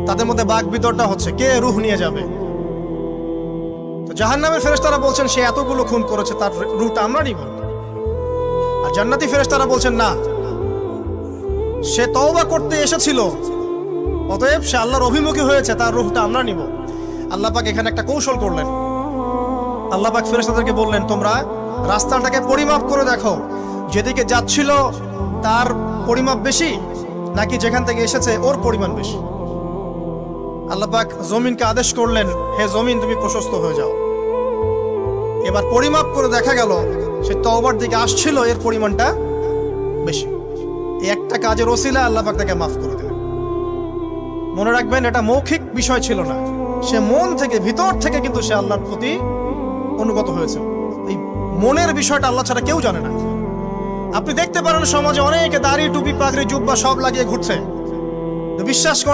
তাদের মধ্যে বাক বিতরটা হচ্ছে কে রূহ নিয়ে যাবে। তো জাহান্নামের ফেরেশতারা বলছেন সে এতগুলো খুন করেছে, তার রূহটা আমরা নিব। আর জান্নাতি ফেরেশতারা বলছেন না, সে তওবা করতে এসেছিল, অতএব সে আল্লাহর অভিমুখী হয়েছে, তার রূহটা আমরা নিব। আল্লাহ পাক এখানে একটা কৌশল করলেন। আল্লাহ পাক ফেরেশতাদেরকে বললেন, তোমরা রাস্তাটাকে পরিমাপ করে দেখো, যেদিকে যাচ্ছিল তার পরিমাপ বেশি নাকি যেখান থেকে এসেছে ওর পরিমাণ বেশি। আল্লাহ পাক জমিনকে আদেশ করলেন, হে জমিন তুমি প্রশস্ত হয়ে যাও। এবার পরিমাপ করে দেখা গেল সে তওবার দিকে আসছিল, এর পরিমাণটা বেশি। এই একটা কাজের ওসিলা আল্লাহ পাক তাকে মাফ করে দিলেন। মনে রাখবেন, এটা মৌখিক বিষয় ছিল না, সে মন থেকে, ভিতর থেকে কিন্তু সে আল্লাহর প্রতি অনুগত হয়েছে। এই মনের বিষয়টা আল্লাহ ছাড়া কেউ জানে না। আপনি দেখতে পারেন সমাজে অনেকে দাড়ি, টুপি, পাগড়ি, জুব্বা সব লাগিয়ে ঘুরছে, বিশ্বাস করে